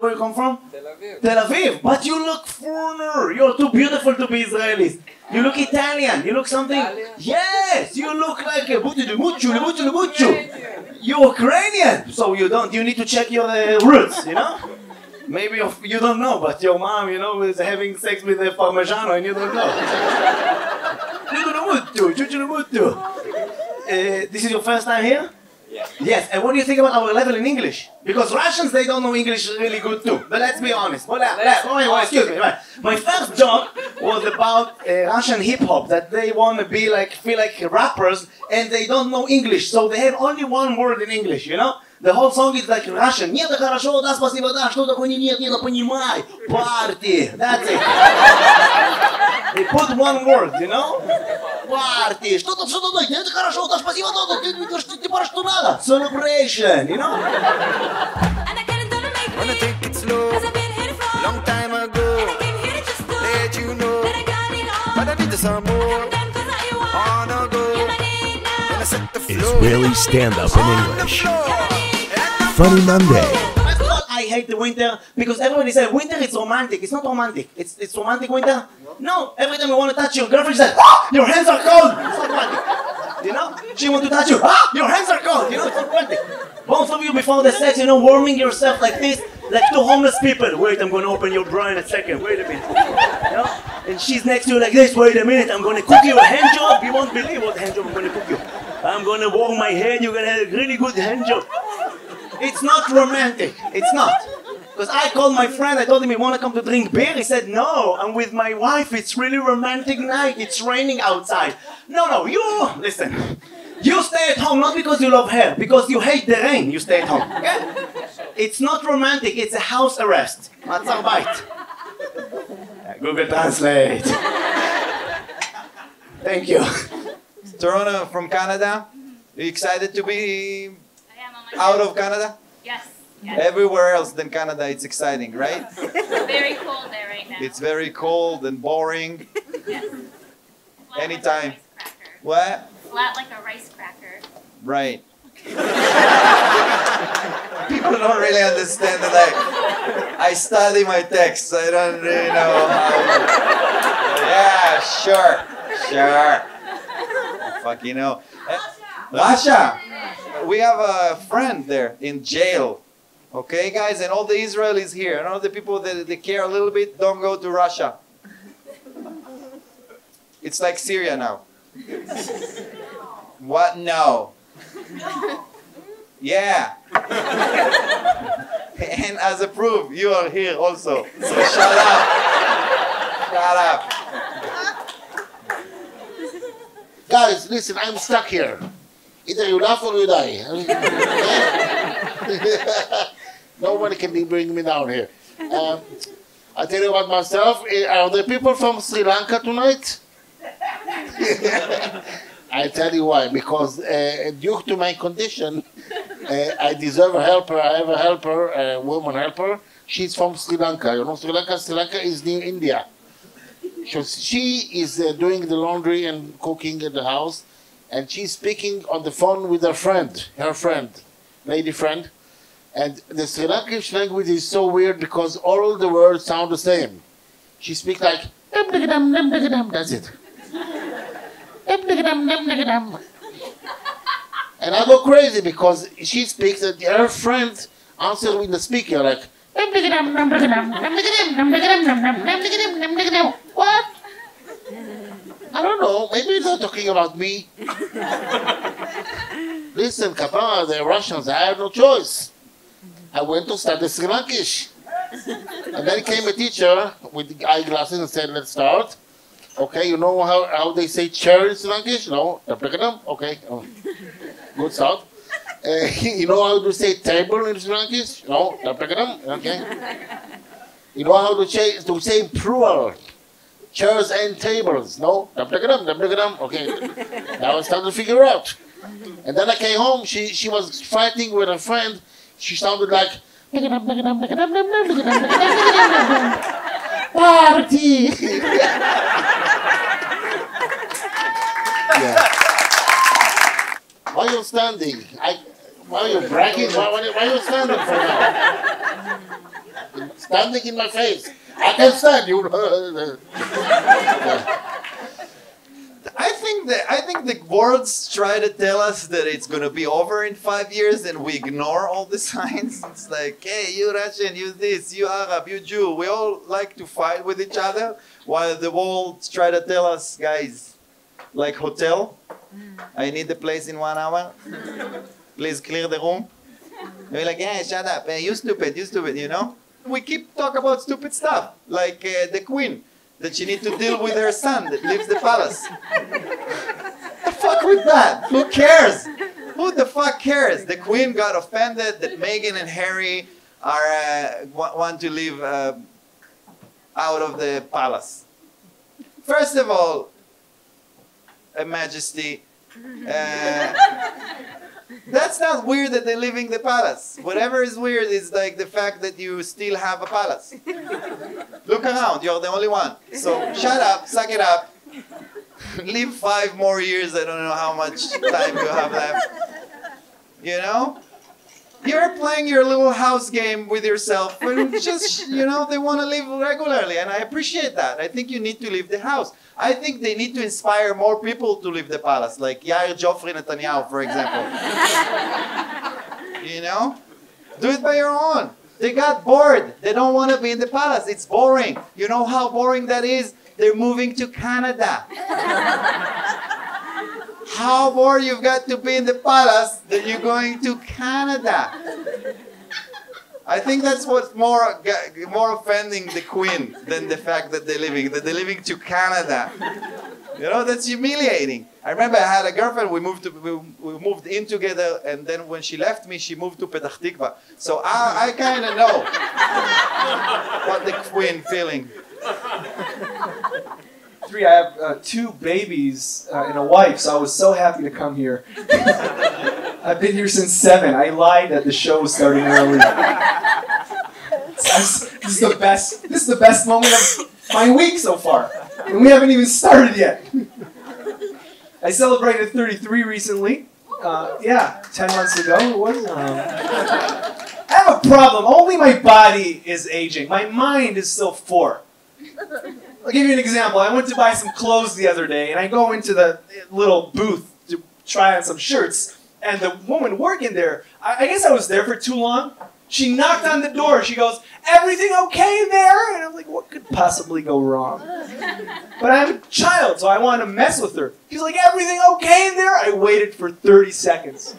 Where you come from? Tel Aviv. Tel Aviv. But you look foreigner. You're too beautiful to be Israelis. You look Italian. You look something. Italian? Yes. You look like a You're Ukrainian. So you don't. You need to check your roots. You know. Maybe you don't know, but your mom, you know, is having sex with a Parmigiano and you don't know. This is your first time here? Yeah. Yes, and what do you think about our level in English? Because Russians, they don't know English really good too. But let's be honest. Excuse me. Right. My first job was about Russian hip-hop, that they want to be like, feel like rappers, and they don't know English, so they have only one word in English, you know? The whole song is like Russian. Нет, хорошо, да, спасибо, да, что такое нет, не понимай. Party. That's it. They put one word, you know? Party. Что там, нет, хорошо, да, спасибо, да, типа, что надо. Celebration, you know? Wanna take it slow, long time ago, let you know, but I need some more, on a go, gonna set the flow, Israeli stand-up in English. Funny Monday. I hate the winter because everybody says winter is romantic. It's not romantic. It's romantic winter. No, every time you want to touch your girlfriend, she says, "Ah, your hands are cold." It's not romantic. You know, she wants to touch you. Ah, your hands are cold. You know, it's not romantic. Both of you before the sex, you know, warming yourself like this, like two homeless people. Wait, I'm going to open your bra in a second. Wait a minute. You know? And she's next to you like this. Wait a minute, I'm going to cook you a hand job. You won't believe what hand job I'm going to cook you. I'm going to warm my hand. You're going to have a really good hand job. It's not romantic. It's not. Because I called my friend, I told him, you want to come to drink beer? He said, no, I'm with my wife. It's really romantic night. It's raining outside. No, you, listen. You stay at home not because you love her, because you hate the rain, you stay at home. Okay? It's not romantic, it's a house arrest. מעצר בית. Google Translate. Thank you. Toronto from Canada. Are you excited to be out of Canada? Yes. Everywhere else than Canada, it's exciting, right? It's very cold there right now. It's very cold and boring. Yes. Anytime. Like What? Flat like a rice cracker. Right. People don't really understand that I study my texts. I don't really know how. Yeah, sure. Fuck, you know. Russia. We have a friend there in jail. Okay, guys, and all the Israelis here, and all the people that they care a little bit, don't go to Russia. It's like Syria now. What? No. Yeah. And as a proof, you are here also. So shut up. Shut up. Guys, listen, I'm stuck here. Either you laugh or you die. Nobody can bring me down here. I'll tell you about myself. Are there people from Sri Lanka tonight? I'll tell you why. Because due to my condition, I deserve a helper. I have a helper, a woman helper. She's from Sri Lanka. You know Sri Lanka? Sri Lanka is near India. So she is doing the laundry and cooking in the house. And she's speaking on the phone with her friend, lady friend. And the Sri Lankan language is so weird because all the words sound the same. She speaks like, that's it. And I go crazy because she speaks and her friend answers with the speaker like, what? I don't know, maybe they're talking about me. Listen, Kappa, they're Russians, I have no choice. I went to study Sri Lankish. And then came a teacher with eyeglasses and said, let's start. Okay, you know how they say chair in Sri Lankish? No? Okay, good start. You know how to say table in Sri Lankish? No? Okay. You know how to say plural? Chairs and tables, no? Okay, now I started to figure out. And then I came home, she was fighting with her friend. She sounded like, party! Yeah. Why are you standing? Why are you bragging? Why are you standing for now? standing in my face. I can stand you. I think the words try to tell us that it's gonna be over in 5 years, and we ignore all the signs. It's like, hey, you Russian, you this, you Arab, you Jew. We all like to fight with each other, while the world try to tell us, guys, like hotel, I need the place in 1 hour. Please clear the room. And we're like, yeah, shut up. Hey, you stupid, you know? We keep talking about stupid stuff, like the queen, that she needs to deal with her son that leaves the palace. The fuck with that? Who cares? Who the fuck cares? The queen got offended that Meghan and Harry are want to live out of the palace. First of all, Majesty, that's not weird that they're leaving the palace. Whatever is weird is like the fact that you still have a palace. Look around, you're the only one. So shut up, suck it up. Live 5 more years, I don't know how much time you have left. You know? You're playing your little house game with yourself, and just, you know, they want to live regularly, and I appreciate that. I think you need to leave the house. I think they need to inspire more people to leave the palace, like Yair Joffrey Netanyahu, for example. You know? Do it by your own. They got bored. They don't want to be in the palace. It's boring. You know how boring that is? They're moving to Canada. How bored you've got to be in the palace that you're going to Canada. I think that's what's more offending the queen than the fact that they're living to Canada. You know, that's humiliating. I remember I had a girlfriend, we moved in together, and then when she left me, she moved to Petah Tikva. So I kind of know what the queen feeling. I have 2 babies and a wife, so I was so happy to come here. I've been here since 7. I lied that the show was starting early. This is the best moment of my week so far, and we haven't even started yet. I celebrated 33 recently. 10 months ago it was. I have a problem. Only my body is aging. My mind is still 4. I'll give you an example. I went to buy some clothes the other day, and I go into the little booth to try on some shirts, and the woman working there, I guess I was there for too long. She knocked on the door. She goes, "Everything okay there?" And I'm like, what could possibly go wrong? But I'm a child, so I want to mess with her. She's like, "Everything okay in there?" I waited for 30 seconds.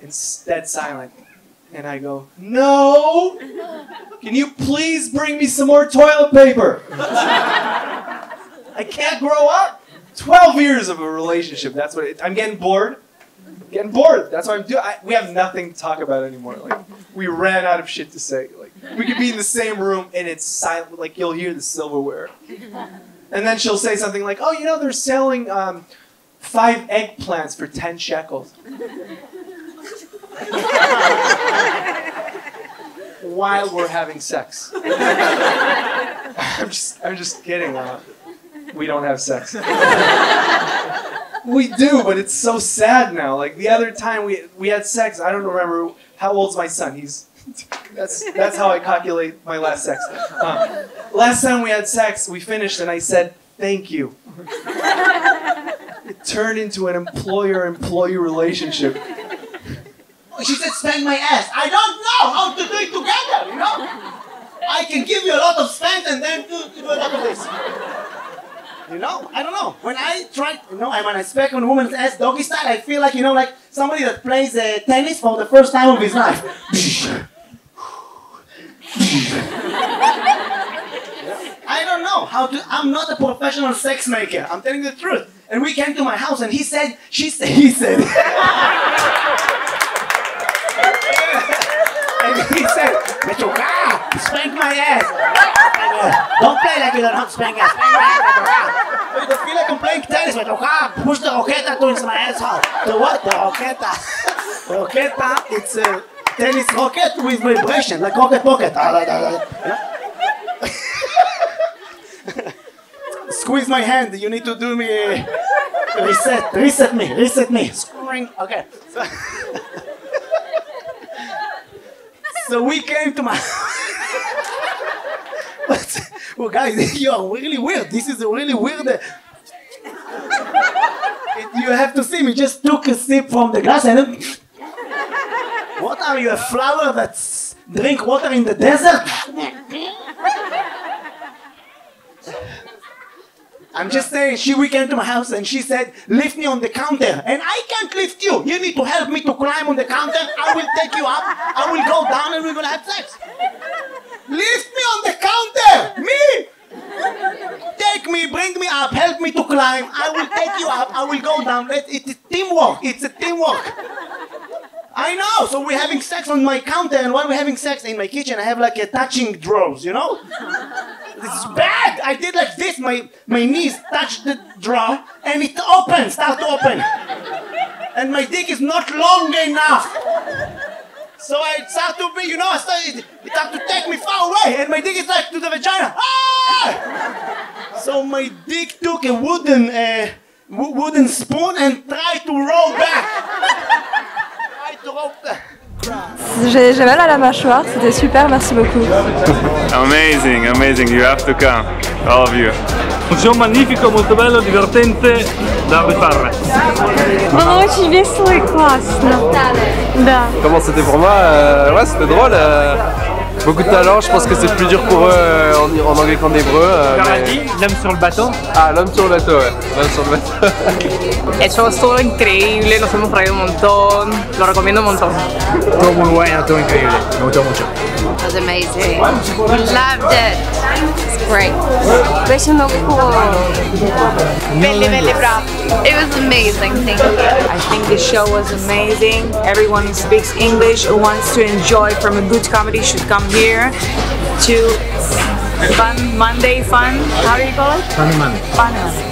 And dead silent. And I go, "No! Can you please bring me some more toilet paper?" I can't grow up. 12 years of a relationship. That's what I'm getting bored. Getting bored. That's what I'm doing. We have nothing to talk about anymore. Like, we ran out of shit to say. Like, we could be in the same room and it's silent. Like, you'll hear the silverware. And then she'll say something like, "Oh, you know, they're selling 5 eggplants for 10 shekels." While we're having sex. I'm just kidding. We don't have sex. We do, but it's so sad now. Like the other time we had sex, I don't remember how old's my son. That's how I calculate my last sex. Last time we had sex, we finished, and I said thank you. It turned into an employer-employee relationship. She said, "Spank my ass." I don't know how to do it together, you know? I can give you a lot of spank and then do a lot of this. You know? I don't know. When I try, when I spank on a woman's ass doggy style, I feel like, like somebody that plays tennis for the first time of his life. I don't know how to, I'm not a professional sex maker. I'm telling you the truth. And we came to my house and he said, and he said, "Mechuka, spank my ass." Don't play like you don't have to spank ass. Spank my ass, Mechuka. I feel like I'm playing tennis, Mechuka. Push the roqueta into my asshole. The what? The roqueta. Roqueta, it's a tennis rocket with vibration, like rocket pocket. Squeeze my hand. You need to do me reset me. Screwing. Okay. So we came to my Well, guys, you are really weird. This is a really weird. You have to see me. Just took a sip from the glass and then. What are you, a flower that's drink water in the desert? I'm just saying, we came to my house and she said, lift me on the counter. And I can't lift you. You need to help me to climb on the counter. I will take you up. I will go down and we're going to have sex. Lift me on the counter. Me. Take me, bring me up, help me to climb. I will take you up. I will go down. It's teamwork. It's a teamwork. I know. So we're having sex on my counter. And while we're having sex in my kitchen, I have like a touching drawers, you know? This is bad! I did like this, my knees touch the drawer and it opens, start to open. And my dick is not long enough. So I start to be, it start to take me far away and my dick is like to the vagina. Ah! So my dick took a wooden spoon and tried to roll back. J'ai mal à la mâchoire, c'était super, merci beaucoup. Amazing, amazing, you have to come, all of you. Un show magnifico, molto bello, divertente, da rifare. Было очень весело и классно. Да. Comment c'était pour moi? Ouais, c'était drôle. Beaucoup de talent, je pense que c'est plus dur pour eux en anglais qu'en hébreu. L'homme sur le bateau. Ah, l'homme sur le bateau, ouais. L'homme sur le bateau. El show estuvo increíble, nos hemos reído un montón, lo recomiendo un montón. Todo muy bueno, todo increíble, me gustó mucho. It was amazing. Loved it. It's great. Беше много хубаво. Belli bravo. It was amazing, thank you. I think the show was amazing. Everyone who speaks English who wants to enjoy from a good comedy should come here to Fun Monday Fun. How do you call it? Funny Monday. Fun Monday.